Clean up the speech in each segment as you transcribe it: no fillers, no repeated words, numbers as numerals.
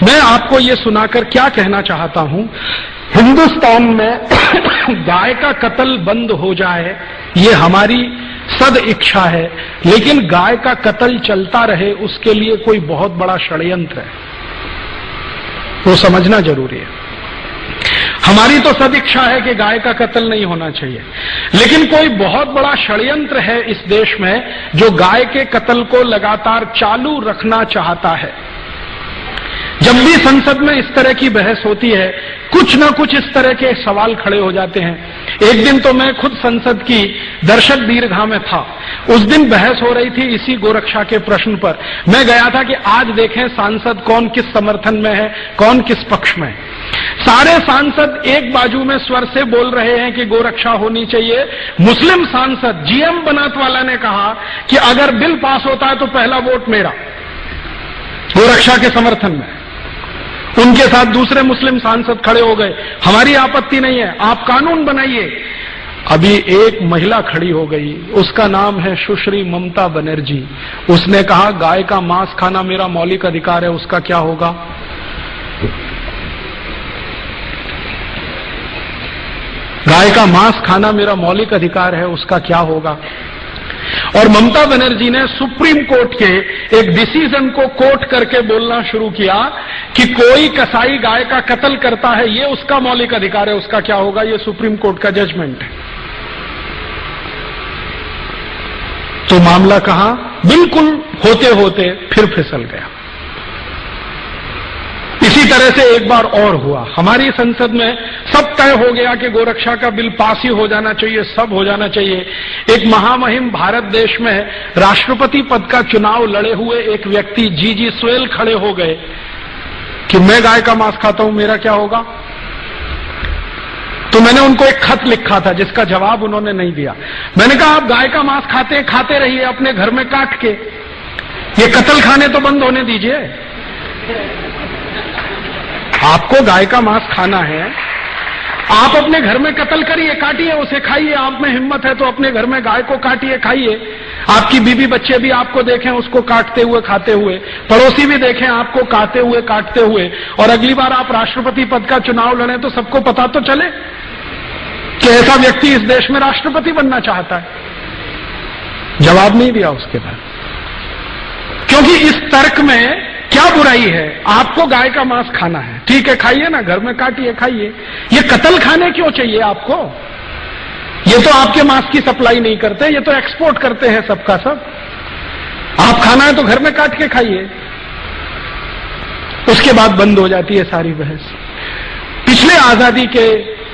मैं आपको ये सुनाकर क्या कहना चाहता हूं, हिंदुस्तान में गाय का कत्ल बंद हो जाए ये हमारी सद इच्छा है, लेकिन गाय का कत्ल चलता रहे उसके लिए कोई बहुत बड़ा षड्यंत्र है, वो समझना जरूरी है। हमारी तो सद इच्छा है कि गाय का कत्ल नहीं होना चाहिए, लेकिन कोई बहुत बड़ा षड्यंत्र है इस देश में जो गाय के कत्ल को लगातार चालू रखना चाहता है। जब भी संसद में इस तरह की बहस होती है, कुछ न कुछ इस तरह के सवाल खड़े हो जाते हैं। एक दिन तो मैं खुद संसद की दर्शक दीर्घा में था, उस दिन बहस हो रही थी इसी गोरक्षा के प्रश्न पर। मैं गया था कि आज देखें सांसद कौन किस समर्थन में है, कौन किस पक्ष में है। सारे सांसद एक बाजू में स्वर से बोल रहे हैं कि गोरक्षा होनी चाहिए। मुस्लिम सांसद जीएम बनात वाला ने कहा कि अगर बिल पास होता है तो पहला वोट मेरा, गोरक्षा के समर्थन में। उनके साथ दूसरे मुस्लिम सांसद खड़े हो गए, हमारी आपत्ति नहीं है, आप कानून बनाइए। अभी एक महिला खड़ी हो गई, उसका नाम है सुश्री ममता बनर्जी। उसने कहा गाय का मांस खाना मेरा मौलिक अधिकार है, उसका क्या होगा? गाय का मांस खाना मेरा मौलिक अधिकार है, उसका क्या होगा? और ममता बनर्जी ने सुप्रीम कोर्ट के एक डिसीजन को कोट करके बोलना शुरू किया कि कोई कसाई गाय का कत्ल करता है, ये उसका मौलिक अधिकार है, उसका क्या होगा? ये सुप्रीम कोर्ट का जजमेंट है। तो मामला कहां बिल्कुल होते होते फिर फिसल गया। इसी तरह से एक बार और हुआ, हमारी संसद में सब तय हो गया कि गोरक्षा का बिल पास ही हो जाना चाहिए, सब हो जाना चाहिए। एक महामहिम भारत देश में राष्ट्रपति पद का चुनाव लड़े हुए एक व्यक्ति जीजी स्वेल खड़े हो गए कि मैं गाय का मांस खाता हूं, मेरा क्या होगा? तो मैंने उनको एक खत लिखा था जिसका जवाब उन्होंने नहीं दिया। मैंने कहा आप गाय का मांस खाते रहिए अपने घर में काट के, ये कत्ल खाने तो बंद होने दीजिए। आपको गाय का मांस खाना है, आप अपने घर में कत्ल करिए, काटिए, उसे खाइए। आप में हिम्मत है तो अपने घर में गाय को काटिए, खाइए। आपकी बीवी बच्चे भी आपको देखें उसको काटते हुए, खाते हुए, पड़ोसी भी देखें आपको काटते हुए, और अगली बार आप राष्ट्रपति पद का चुनाव लड़ें तो सबको पता तो चले कि ऐसा व्यक्ति इस देश में राष्ट्रपति बनना चाहता है। जवाब नहीं दिया उसके बाद, क्योंकि इस तर्क में क्या बुराई है? आपको गाय का मांस खाना है, ठीक है, खाइए ना, घर में काटिए, खाइए। ये कत्ल खाने क्यों चाहिए आपको? ये तो आपके मांस की सप्लाई नहीं करते, ये तो एक्सपोर्ट करते हैं सबका सब। आप खाना है तो घर में काट के खाइए। उसके बाद बंद हो जाती है सारी बहस। पिछले आजादी के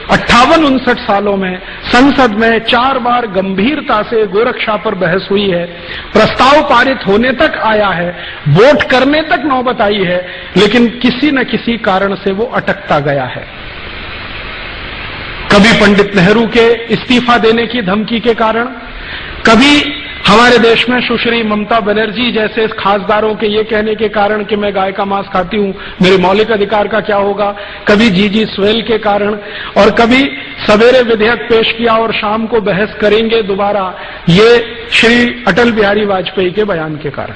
58-59 सालों में संसद में 4 बार गंभीरता से गोरक्षा पर बहस हुई है, प्रस्ताव पारित होने तक आया है, वोट करने तक नौबत आई है, लेकिन किसी न किसी कारण से वो अटकता गया है। कभी पंडित नेहरू के इस्तीफा देने की धमकी के कारण, कभी हमारे देश में सुश्री ममता बनर्जी जैसे खासदारों के ये कहने के कारण कि मैं गाय का मांस खाती हूं, मेरे मौलिक अधिकार का क्या होगा, कभी जीजी स्वेल के कारण, और कभी सवेरे विधेयक पेश किया और शाम को बहस करेंगे दोबारा, ये श्री अटल बिहारी वाजपेयी के बयान के कारण।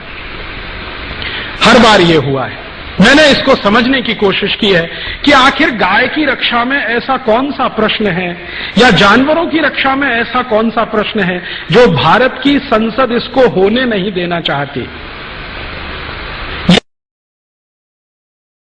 हर बार ये हुआ है। मैंने इसको समझने की कोशिश की है कि आखिर गाय की रक्षा में ऐसा कौन सा प्रश्न है, या जानवरों की रक्षा में ऐसा कौन सा प्रश्न है जो भारत की संसद इसको होने नहीं देना चाहती।